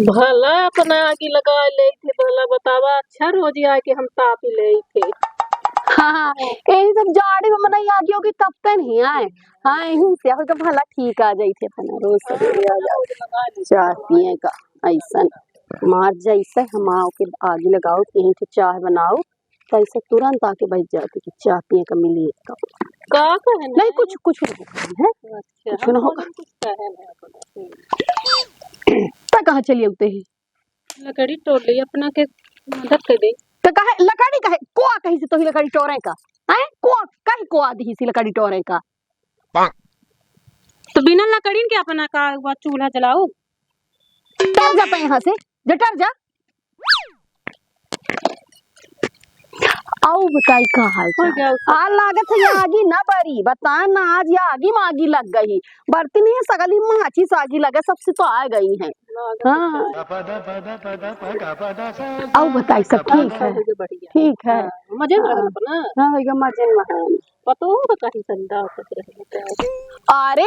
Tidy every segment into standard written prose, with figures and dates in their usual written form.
भला अपना आगे लगा ले थे भला बतावा अच्छा रोज आए के हम ताप ही ले थे। हाँ यही सब जाड़े में मनाई आगे होगी तब तक नहीं आए। हाँ यही से हो तो भला ठीक आ जाई थे अपना रोज सवेरे आ जाओ चाय पिए का ऐसा मार जैसे हम आओ के आगे लगाओ यहीं से चाय बनाओ तो ऐसे तुरंत आके बैठ जाती कि चाय पिए का मिली का नहीं कुछ कुछ नहीं है। अच्छा कुछ ना होगा तो कहाँ चली उगते ही लकड़ी तोड़ ली अपना के मदद कर दे तो कहे लकड़ी कहे कोआ कहीं से तो ही लकड़ी टोरे का है कोआ कहीं कोआ दी सी लकड़ी टोरे का तो बिना लकड़ी के अपना का चूल्हा जलाओ। डर जा पे यहाँ से डर जा आओ बताई का हाल आ लागत है आगी ना बरी बता ना आज या आगी मागी लग गई बरती नहीं है सगली माची सागी लगे सबसे तो आ गई है। हाँ आओ बताई सब ठीक है मजे में अपना हाँ मजे में पतो तो कहीं संदा अरे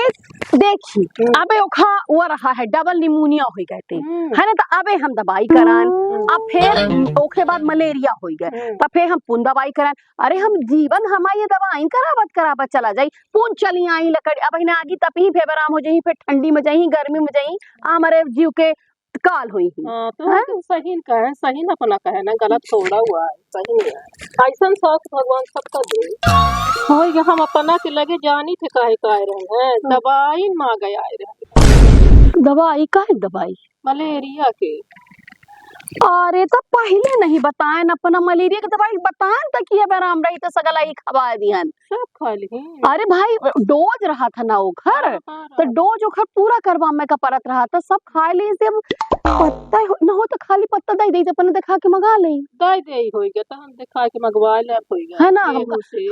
देखी अबे ओखा वो रहा है डबल निमोनिया हो गए थे है ना तो अबे हम दवाई करान अब फिर ओखे बाद मलेरिया हो गए तो फिर हम पुन दवाई करान अरे हम जीवन हमारी दवाई करावत चला जाई पुन चली आई लकड़ी अब इन्हें आगी तब ही फेबर आराम हो जाई फिर ठंडी में जाई गर्मी में जाई हमारे जीव के काल हुई तो सही का है सही ना अपना कहे ना गलत थोड़ा हुआ है सही नहीं है ऐसा शौक भगवान सबका दे हो हम अपना के लगे जानी थे काहे काहे रहे हैं दवाई मांग आए रहे दवाई काहे दवाई मलेरिया के अरे तो पहले नहीं बताए अपना मलेरिया की दवाई बताए तक ये आराम रही तो सगला ही खवा दिहन सब खा ली। अरे भाई डोज रहा था ना वो घर तो डोज घर पूरा करवा में का परत रहा था सब खा ली से पत्ता न हो तो खाली पत्ता दे दे अपन दिखा के मंगा ले दे हो गया तो हम दिखा के मंगवा ले हो गया है ना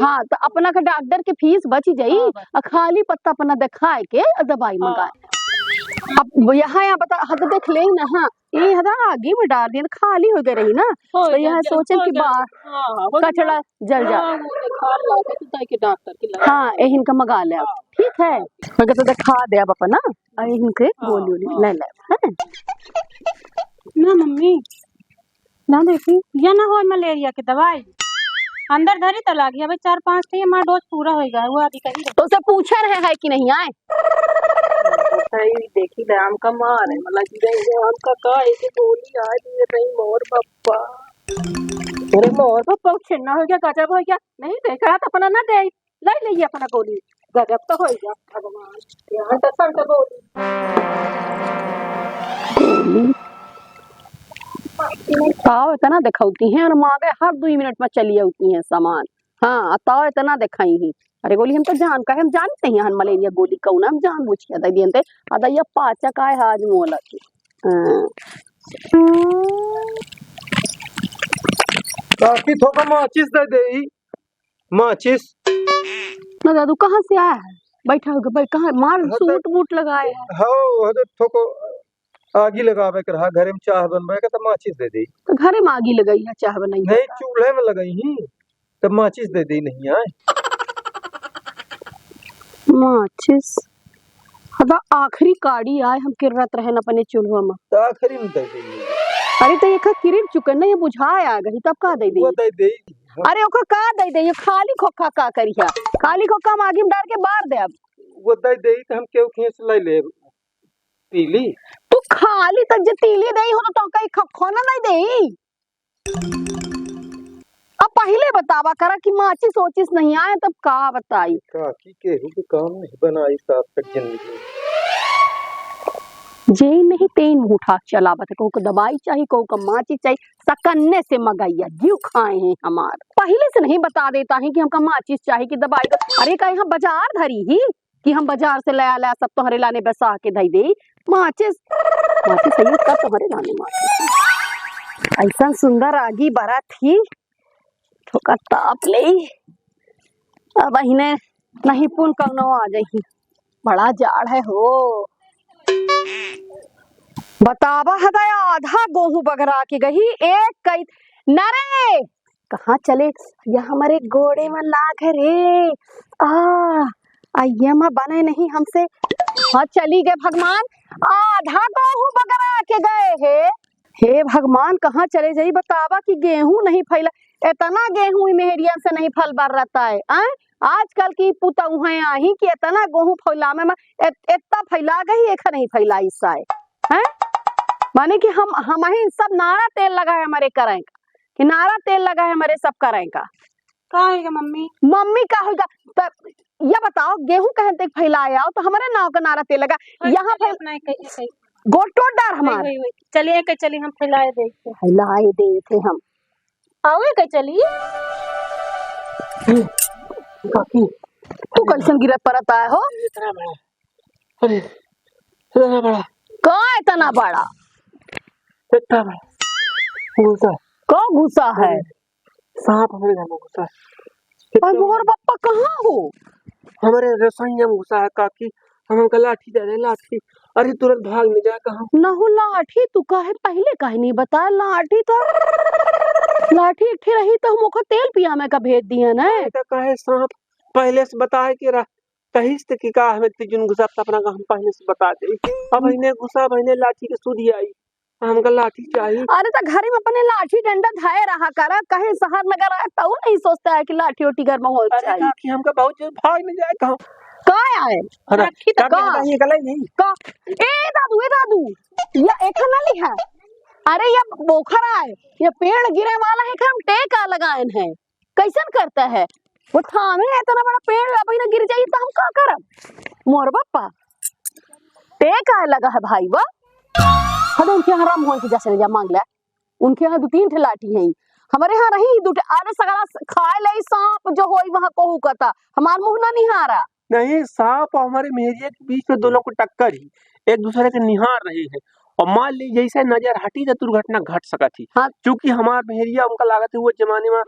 हाँ तो अपना का डॉक्टर के फीस बच जाई और खाली पत्ता अपना दिखा के दवाई मंगाए अब यहाँ बता हद देख ले ना हाँ ये हदा आगे में डाल दिया खाली हो गई रही ना तो यहाँ सोचे कि बाहर कचड़ा जल जा हाँ यही का मंगा ले ठीक है मगर तो दिखा दे अब अपना इनके बोली ले ले ना मम्मी ना देखी या ना हो मलेरिया की दवाई अंदर धरी तो लागी अबे 4-5 थे हमारा डोज पूरा हो गया वो अभी कहीं तो उसे पूछे रहे है कि नहीं आए सही देखी राम का मार है मतलब राम का ऐसे बोली आज ये नहीं मोर पप्पा अरे मोर पप्पा छिन्ना हो गया गजब हो गया नहीं देख रहा था अपना ना दे ले लीजिए अपना गोली गजब तो हो गया भगवान यहाँ तो संत गोली ताव इतना दिखाती हैं और माँ हर 2 मिनट में चली आती हैं सामान हाँ ताव इतना दिखाई ही अरे गोली हम तो जान का हम जानते हैं हम मलेरिया गोली कौन हम जान बुझ के दे दिए अदा ये पाचा का है आज मोला की काकी थोड़ा माचिस दे दे माचिस ना दादू कहाँ से आया है बैठा होगा भाई कहाँ मार सूट बूट लगाए है हाँ थोको आगी लगावे कर घरे में चाय बनवाए का तो माचिस दे दी तो घरे में आगी लगाई है चाय बनाई नहीं चूल्हे में लगाई ही तो माचिस दे दी नहीं आए माचिस हदा आखिरी काड़ी आए हम किरत रहे अपने चूल्हा में तो आखिरी में दे दी अरे तो एक किरिर चुके नहीं बुझाए आ गई तब का दे दी वो दे दी अरे ओका का दे दे ये खाली खोखा का करिया खाली खोखा में आगे में डाल के बार दे अब वो दे दे तो हम क्यों खींच ले ले पीली तू खाली तक जे तीली दे हो तो कहीं खोना नहीं दे अब पहले बतावा करा कि माची सोचिस नहीं आए तब का बताई काकी के भी काम नहीं बनाई साथ तक जिंदगी जे नहीं तेन मुठा चला बता को दवाई चाहिए को माची चाहिए सकन्ने से मगैया जीव खाए हैं हमार पहले से नहीं बता देता है कि हमका माचिस चाहिए कि दवाई अरे कहीं हम बाजार धरी ही कि हम बाजार से ले आला सब तुम्हारे लाने बसा के दई दे माचिस माचिस सही का तुम्हारे लाने माचिस ऐसा सुंदर आगी बरा थी ठोका ताप ले अब इन्हें नहीं पुन कौनो आ जाही बड़ा जाड़ है हो बतावा हदाया आधा गेहूं बगरा के गई एक कई नरे कहाँ चले या हमारे गोड़े में लाग रे आइया माँ बने नहीं हमसे हाँ चली गए भगवान, आधा गेहूं बगरा के गए है। हे भगवान कहाँ चले जाई बतावा कि गेहूं नहीं फैला, इतना गेहूं मेहरिया से नहीं फल बार रहता है। आजकल की पुतऊ है आही कि इतना गेहूं फैला में इतना फैला गई एक नहीं फैला इससा है। माने कि हम ही सब नारा तेल लगाए हमारे करें का, कि नारा तेल लगाए हमारे सब करें का है मम्मी? मम्मी का होगा तो ये बताओ गेहूं कहीं तक फैलाया तो हमारे नाव का नारा तेल लगा यहाँ पर गोटो डर हमारे। चलिए के चलिए हम फैलाए देते, फैलाए दे थे हम। आओ के चलिए। काकी तू कैसे गिरे परत आए हो? इतना बड़ा, अरे इतना बड़ा, कहाँ इतना बड़ा? इतना बड़ा घुसा, कौन घुसा है? सांप हमारे घर में घुसा है। और मोर बप्पा कहाँ हो? हमारे रसोई में घुसा है काकी, हम लाठी दे रहे लाठी। अरे तुरंत भाग नहीं जाए कहाँ? ना हो लाठी तू काहे पहले काहे नहीं बताया? लाठी तो लाठी इठी रही तो हम ओखो तेल पिया में का भेज दिया ना। तो कहे सांप पहले से बताए कि कहिस त कि का हमें तिजुन घुसा अपना का हम पहले से बता दे। अब इन्हें घुसा बहने लाठी के सुधी आई, हमका लाठी चाहिए। अरे तो घर में अपने लाठी डंडा धाए रहा करा, कहीं शहर नगर आया तो नहीं सोचता है कि लाठी उठी घर में हो अरे काकी हमका बहुत जोर भाग नहीं जाए कहाँ? कहाँ आए? लाठी तक ये गले नहीं का ए दादू ये एक ना लिखा। अरे ये बोखरा है, ये पेड़ गिरे वाला है, हम टेका लगाए हैं। कैसन करता है वो थामे इतना बड़ा पेड़ अभी ना गिर जाई तो हम का करब? मोर बप्पा टेका लगा है भाई वो। हमें उनके यहाँ राम हो जैसे जा मांग ले, उनके यहाँ 2-3 ठे लाठी है, हमारे यहाँ रही 2 ठे। अरे सगड़ा खाए ले सांप जो होई वहाँ कहू कहता हमार मुंह ना निहारा। नहीं, सांप और हमारे मेहरिया के बीच में दोनों को टक्कर ही, एक दूसरे के निहार रहे हैं और मान ली जैसे नजर हटी तो दुर्घटना घट सका थी। हाँ। क्योंकि हमार मेहरिया उनका लागत है वो जमाने में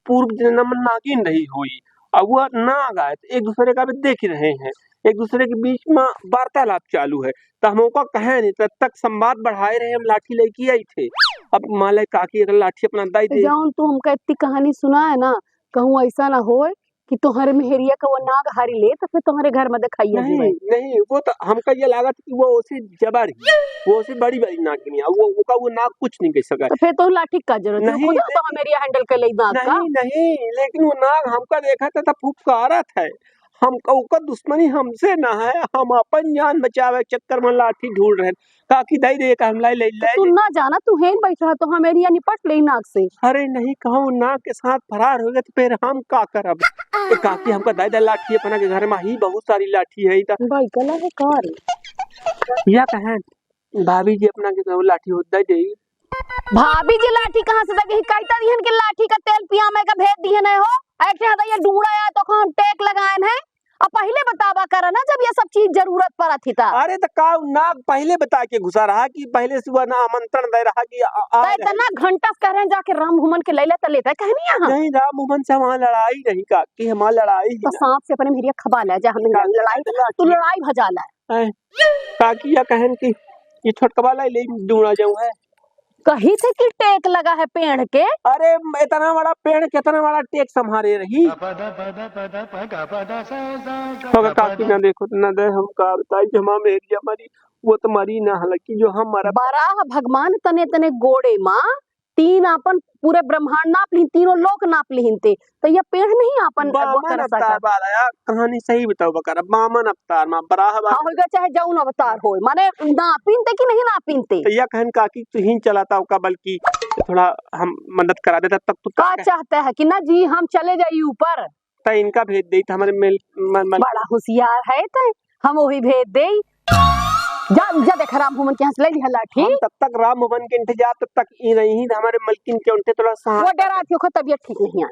पूर्व जन्म में नागिन रही हुई, अब वह नाग आए एक दूसरे का भी देख रहे हैं, एक दूसरे के बीच में वार्तालाप चालू है। तो हम कहे नहीं तब तक संवाद बढ़ाए रहे, हम लाठी लेके आई थे। अब मान ले काकी अगर लाठी अपना दाई दे जाऊं तू हमका इतनी कहानी सुना है ना, कहूँ ऐसा ना हो कि तुम्हारे मेहरिया का वो नाग हारी ले तो फिर तुम्हारे घर में दिखाइए। नहीं नहीं, वो तो हमका ये लागत कि वो उसे जबर ही, वो उसे बड़ी बड़ी नागिन वो नाग कुछ नहीं कह सका। तो फिर तो लाठी का जरूरत नहीं, खुद तो मेरिया हैंडल कर ले नाग का। नहीं, लेकिन वो नाग हमका देखा था फुफकारत है, हमका उका दुश्मनी हमसे ना है, हम अपन जान बचावे चक्कर में लाठी ढूंढ रहे काकी दाई दे का हमला ले ले। तू ना जाना तू हेन बैठा तो हम मेरिया निपट ले नाग से। अरे नहीं कहूँ नाग के साथ फरार हो गए तो फिर हम का करब? काकी हमका दाई दाई लाठी अपना के घर में ही बहुत सारी लाठी है भाई गला है कार या कहें भाभी जी अपना के लाठी हो दे दे। भाभी जी लाठी कहाँ से दे कहता दिहन के लाठी का तेल पिया में का भेज दिए नहीं हो ऐसे हदा ये ढूंढा है तो हम टेक लगाए हैं। अब पहले बतावा करा ना जब ये सब चीज जरूरत पड़ा थी था। अरे तो का नाग पहले बता के घुसा रहा कि पहले से वो ना आमंत्रण दे रहा कि इतना घंटा कह रहे हैं जाके राम भूमन के लैला तो लेता कहनी यहाँ नहीं, राम भूमन से हमारा लड़ाई नहीं का कि हमारा लड़ाई तो सांप से अपने मेरिया खबा ले जा हमें लड़ाई तू लड़ाई भजा ला काकी या कहन की ये छोटकवा ले ढूंढा जाऊं है कही थे कि टेक लगा है पेड़ के। अरे इतना बड़ा पेड़ कितना बड़ा टेक संभाले रही होगा काकी ना देखो ना दे हम का बताई जो हमारा मेरिया मरी वो तो मरी ना हालांकि जो हम मरा बराह भगवान तने तने गोड़े माँ 3 अपन पूरे ब्रह्मांड नाप ली, तीनों लोक नाप लीनते तो ये पेड़ नहीं अपन बामन अवतार वाला कहानी सही बताओ बकरा बामन अवतार में बराह होगा चाहे जौन अवतार हो माने नापिनते कि नहीं नापिनते तो यह कहन काकी तू ही चलाता का बल्कि थोड़ा हम मदद करा देता तब तू क्या चाहता है कि ना जी हम चले जाइए ऊपर तो इनका भेज दे हमारे बड़ा होशियार है तो हम वही भेज दे जा जा देख राम भूमन के यहाँ से ले लिया लाठी। हम तब तक राम भवन के इंतजार तब तक ई रही हमारे मलकिन के उनके थोड़ा सा वो डरा थी ओखर तबीयत ठीक नहीं है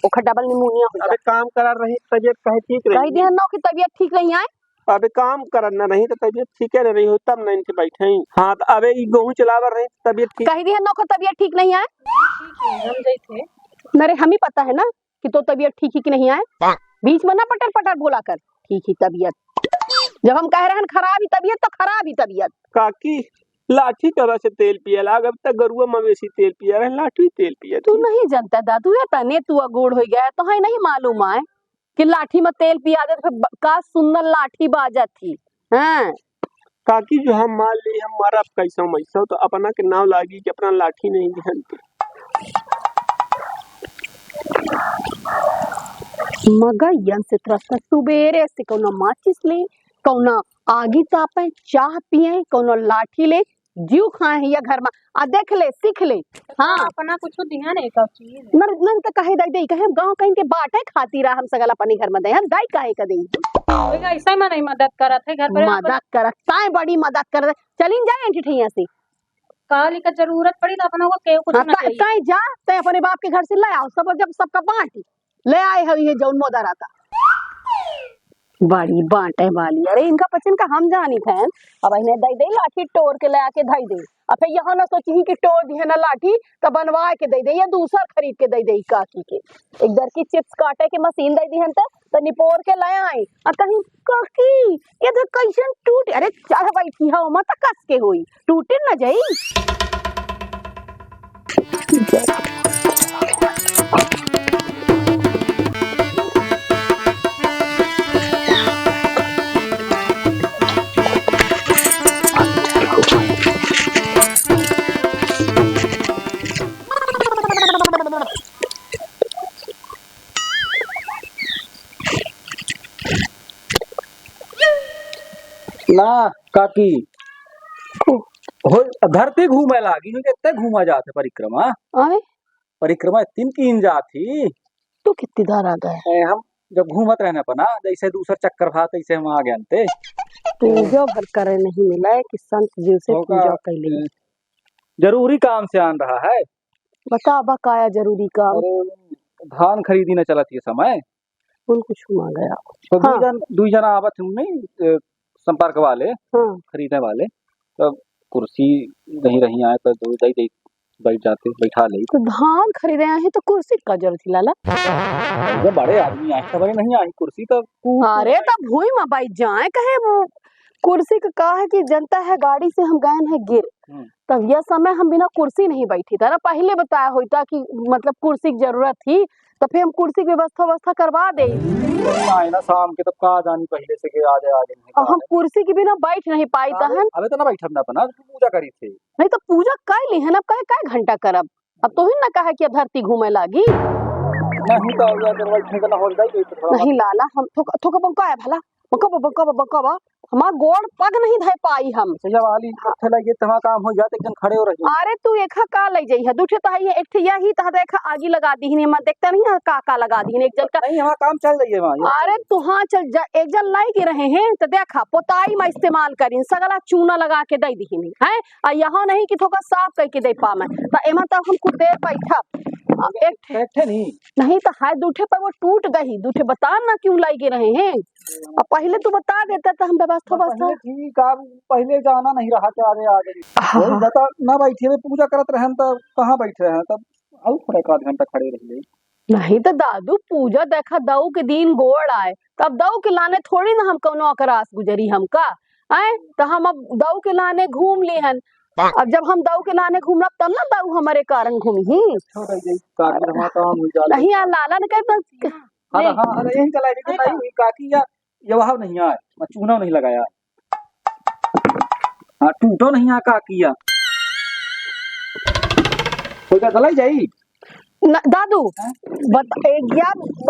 ओखर डबल निमोनिया हो अबे काम करा रही तबीयत कहे ठीक रही कह दिया ना कि तबीयत ठीक नहीं है अबे काम करना नहीं तो तबीयत ठीक है नहीं हो तब ना इनके बैठे ही हाँ तो अबे गेहूं चलावर रही तबीयत ठीक कह दिया ना ओखर तबीयत ठीक नहीं है हम गए थे मेरे हम ही पता है ना कि तो तबीयत ठीक ही कि नहीं है बीच में ना पटर पटर बोला कर ठीक ही तबीयत जब हम कह रहे हैं खराब ही तबीयत तो खराब ही तबीयत। काकी लाठी करा से तेल पिया लाग अब तक गरुआ मवेशी तेल पिया रहे लाठी तेल पिया तू नहीं जानता दादू या तने तू अगूड़ हो गया तो है नहीं मालूम है कि लाठी में तेल पिया दे तो का सुंदर लाठी बाजत थी हाँ काकी जो हम मान ली हम मारा कैसा मैसा तो अपना के नाव लागी कि अपना लाठी नहीं ध्यान के। मगैयन से त्रस्त सुबेरे से कौनो माचिस ले, कौनो आगी तापे, चाह पिए, कौनो लाठी ले, जीव खाए या घर में आ देख ले सीख ले। हाँ अपना कुछ ध्यान है का चीज नर नर तो कहे दई दई कहे गांव कहीं के बाटे खाती रहा हम सगल अपने घर में दे हम दाई काहे का दई होएगा ऐसा में नहीं मदद करत है घर पर मदद करत ताए बड़ी मदद कर चलिन जाए एंठिठिया से काली का जरूरत पड़ी तो अपना को केहू कुछ हाँ, ना चाहिए। ताए जा ते अपने बाप के घर से ले आओ सब जब सबका बांट ले आए हवी है जौन मोदर आता बड़ी बांटे वाली। अरे इनका पचन का हम जानी थे अब इन्हें दई दे लाठी तोड़ के ले आके धई दे अब फिर यहाँ ना सोची कि तोड़ दी है ना लाठी तो बनवा के दई दे या दूसरा खरीद के दई दे काकी के एक दर की चिप्स काटे के मशीन दई दी हन तो निपोर के ले आई आ कहीं काकी ये तो कैसन टूट अरे चढ़ बैठी हो मत कस के हुई टूटे ना जाई। ना काकी हो धरती घूमे लागी क्योंकि इतने घूमा जाते परिक्रमा आए परिक्रमा तीन की जाती तू कितनी दार आ गए हम जब घूमत रहने पर ना जैसे दूसरा चक्कर था तैसे हम आ गए थे पूजा भर करे नहीं मिला है कि संत जी से पूजा कर ली जरूरी काम से आन रहा है। बता बकाया जरूरी काम अरे धान खरीदी न चलत ये समय उन कुछ मांग गया तो हाँ। दू जना आवत हूँ नहीं संपर्क वाले हाँ खरीदने वाले तो कुर्सी नहीं रही आए तो दो दई दई बैठ जाते बैठा ले तो धान खरीदे आए हैं तो कुर्सी का जरूरत थी लाला जब बड़े आदमी आए खबर नहीं आई कुर्सी तो अरे तब भूई में बैठ जाए कहे वो कुर्सी का कहा है कि जनता है गाड़ी से हम गए हैं गिर तब यह समय हम बिना कुर्सी नहीं बैठी था ना पहले बताया होता कि मतलब कुर्सी की जरूरत थी तो फिर हम कुर्सी की व्यवस्था करवा दे आए ना शाम के तब कहा जानी पहले से के आ जाए और हम कुर्सी के बिना बैठ नहीं पाई तहन अबे तो ना बैठब ना अपना पूजा करी थी नहीं तो पूजा कर ली है ना कहे काय घंटा करब अब तो ही ना कहा कि अब धरती घूमे लागी नहीं तो बैठने का हो जाए तो थोड़ा नहीं लाला हम थोका बंका है भला बंका हमार गोड़ पग नहीं धय पाई हम जब वाली अच्छा लगे तमा काम हो जाते एकदम खड़े हो रहे अरे तू एक का ले जाई है दूठे तो है एक यही तो देखा आगी लगा दी है मैं देखता नहीं है का लगा दी है एक जन का नहीं हमारा काम चल रही है वहाँ अरे तू हाँ चल जा एक जन लाई के रहे हैं तो देखा पोताई में इस्तेमाल करी सगला चूना लगा के दे दी है और यहाँ नहीं कि थोड़ा साफ करके दे पा मैं तो एमा तक हम कुछ देर बैठा बैठे नहीं तो है दूठे पर वो टूट गई दूठे बता ना क्यों लाई के रहे हैं अब पहले तू बता देता तो हम व्यवस्था ठीक आप पहले जाना नहीं रहा क्या आगे आ गई वही बता ना बैठे हुए पूजा करत रहे तो कहाँ बैठ रहे हैं तब आओ थोड़ा एक आध घंटा खड़े रहिए नहीं तो दादू पूजा देखा दऊ के दिन गोड़ आए तब दऊ के लाने थोड़ी ना हम कौनो अकरास गुजरी हमका आए तो हम अब दऊ के लाने घूम ली हन अब जब हम दऊ के लाने घूमना तब ना दऊ हमारे कारण घूमी ही नहीं यार लाला ने कहे हाँ यही चला नहीं काकी या जवाब नहीं आए मैं चूना नहीं लगाया हाँ टूटो नहीं आ काकी या कोई का गलाई जाई दादू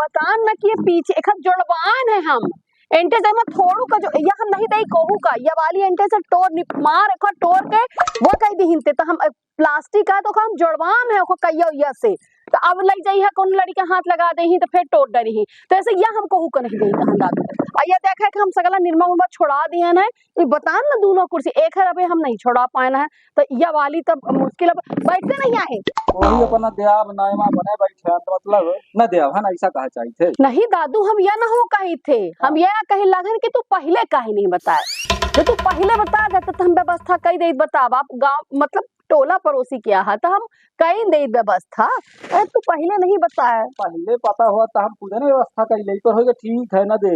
बतान न कि पीछे एक जुड़वान है हम एंटे जब थोड़ू का जो या हम नहीं दई कहू का या वाली एंटे से टोर मार एक टोर के वो कह दी हिंते तो हम प्लास्टिक का तो हम जुड़वान है कहिया से तो अब लग जाई है कौन लड़ी के हाथ लगा दे ही तो फिर टोट डरी ही तो ऐसे या हम कहू का नहीं दई कहन दादू आइए देखा कि हम सगला निर्मा उर्मा छोड़ा दिए हैं ये बतान ना दोनों कुर्सी एक है अबे हम नहीं छोड़ा पाए ना है तो या वाली तब मुश्किल बैठते नहीं आए वही अपना देव नायमा बने बैठे तो मतलब न देव है ना ऐसा कहा चाहिए थे नहीं दादू हम यह ना हो कही थे हम यह कही लगन कि तू पहले काहे नहीं बताए जो तू पहले बता देता तो हम व्यवस्था कई दे बताब आप गाँव मतलब टोला पड़ोसी क्या है तो हम कई दे व्यवस्था अरे तू पहले नहीं बताया पहले पता हुआ तो हम पूजा ने व्यवस्था कर ले पर होगा ठीक है ना दे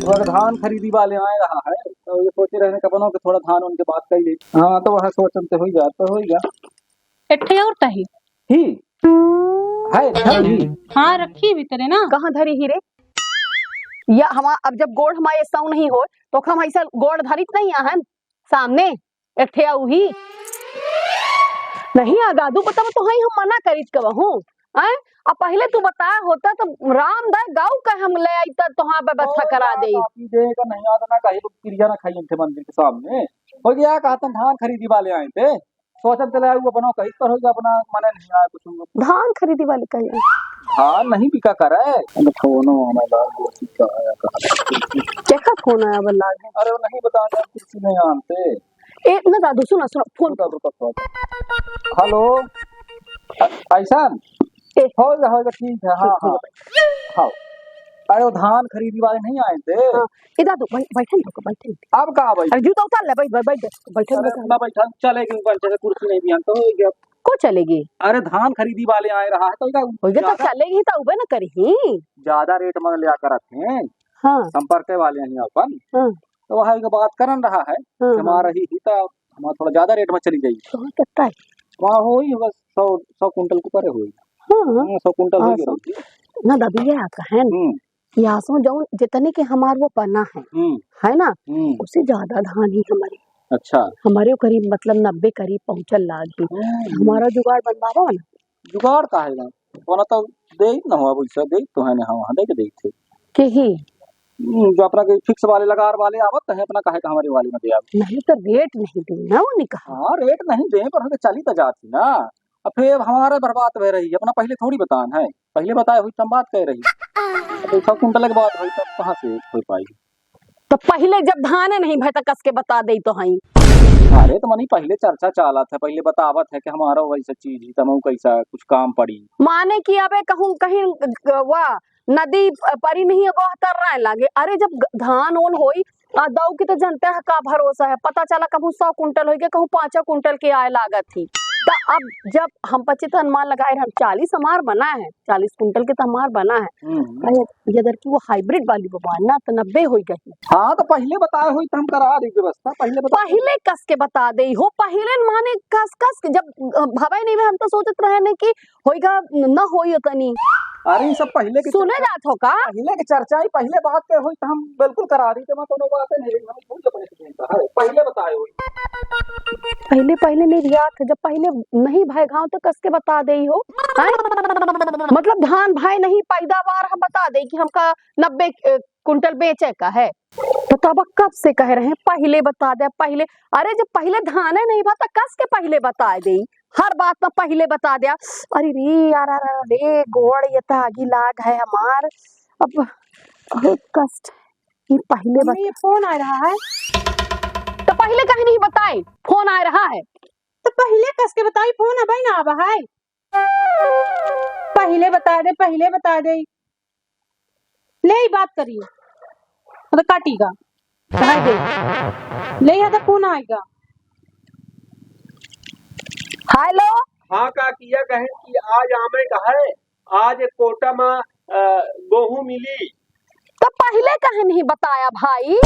अगर धान खरीदी वाले आए रहा है तो ये सोचे रहने का बनो कि थोड़ा धान उनके बात कर ले हाँ तो वह सोचन से हो जा तो होगा इट्ठे और तही ही है धरी हाँ रखी भीतरे ना कहाँ धरी हीरे या हम अब जब गोड़ हमारे सौ नहीं हो तो हम ऐसा गोड़ धरित नहीं आहन सामने एक ठे उही नहीं आ दादू बताओ तो हम मना करीत कहूँ हैं। अब पहले तू बताया होता तो राम दाई गाँव का हम ले आई तो तुहां व्यवस्था करा दे। देगा नहीं आता ना कहीं क्रिया ना खाई थे मंदिर के सामने हो गया कहा तुम धान खरीदी वाले आए थे सोचन चले आए वो बनाओ कहीं पर होगा अपना मने नहीं आया कुछ धान खरीदी वाले कहीं धान नहीं बिका करे फोन क्या फोन आया बल्ला अरे वो नहीं बताना किसी नहीं आनते एक ना दादू सुना सुना फोन हेलो ऐसा होगा ठीक है हाँ हाँ हाँ अरे वो धान खरीदी वाले नहीं आए थे हाँ ए दादू बैठे बैठे अब कहाँ भाई अरे जूता उतार ले बैठे ना बैठा चलेगी पंचे से कुर्सी नहीं भी आन तो हो गया को चलेगी। अरे धान खरीदी वाले आए रहा है तो तो चलेगी तो उबे ना करी ज्यादा रेट में लिया कर रखे हैं हाँ संपर्क वाले हैं अपन हाँ तो वह बात करन रहा है हमारा ही तो हमारा थोड़ा ज्यादा रेट में चली जाएगी तो कितना है वहाँ हो ही होगा 100 कुंटल के ऊपर हुई हाँ 100 कुंटल हो गया ना दादी ये कहें यासों जो जितने के हमारे वो पन्ना है ना उससे ज्यादा धान ही हमारे अच्छा हमारे करीब मतलब 90 करीब पहुंचल लागी हमारा जुगाड़ बनवावा ना जुगाड़ का है ना वरना तो दे ना हुआ वैसा दे तो है ना वहाँ दे के दे थे के ही जो अपना के फिक्स वाले लगार वाले आवत है अपना काहे का हमारे वाले में दे आप नहीं तो रेट नहीं देना वो नहीं कहा हाँ रेट नहीं दे पर हमें चली तो जाती ना अब फिर हमारा बर्बाद हो रही है अपना पहले थोड़ी बतान है पहले बताए हुई तब बात कह रही तो 100 कुंटल के बाद हुई तब कहाँ से हो पाई तो पहले जब धान नहीं भाई तो कस के बता दे तो हई अरे तो मनी पहले चर्चा चाला था पहले बतावत है कि हमारा वैसा चीज ही तमु कैसा कुछ काम पड़ी माने कि अबे कहूँ कहीं वाह नदी परी नहीं गोहतर रहे लागे अरे जब धान ओन होई दऊ की तो जनता है का भरोसा है पता चला कहूँ 100 कुंटल हो गया कहूँ 5 कुंटल के आए लागत थी तो अब जब हम 25 अनुमान लगाए हम 40 हमार बना है 40 कुंटल के तो हमार बना है इधर की वो हाइब्रिड वाली बबान ना तो 90 हो गई। हाँ तो पहले बताए हुई तो हम करा दी व्यवस्था पहले कस के बता दे हो पहले माने कस के जब भवे नहीं में हम तो सोचत रहे कि होएगा न होई तनी अरे सब पहले के सुने जात हो का पहले की चर्चा ही पहले बात पे हुई तो हम बिल्कुल करा दी तो कोनो बात नहीं पहले बताए हुई पहले नहीं याद जब पहले नहीं भाई गाँव तो कस के बता दे हो मतलब धान भाई नहीं पैदावार हम बता दे कि हमका 90 कुंटल बेचे का है तो तब कब से कह रहे हैं पहले बता दे पहले अरे जब पहले धान नहीं बता कस के पहले बता दे हर बात में पहले बता दिया अरे रे यार रे गोड़ ये तो आगी लाग है हमार अब बहुत कष्ट ये पहले ये फोन आ रहा है तो पहले कहीं नहीं बताए फोन आ रहा है तो पहले कस के बताई फोन अब ना आवा है पहले बता दे ले ही बात करिए तो काटेगा कहा दे ले तो फोन आएगा। हेलो हाँ का किया कहे कि आज आमे का है आज एक कोटा में गेहूं मिली तो पहले कहीं नहीं बताया भाई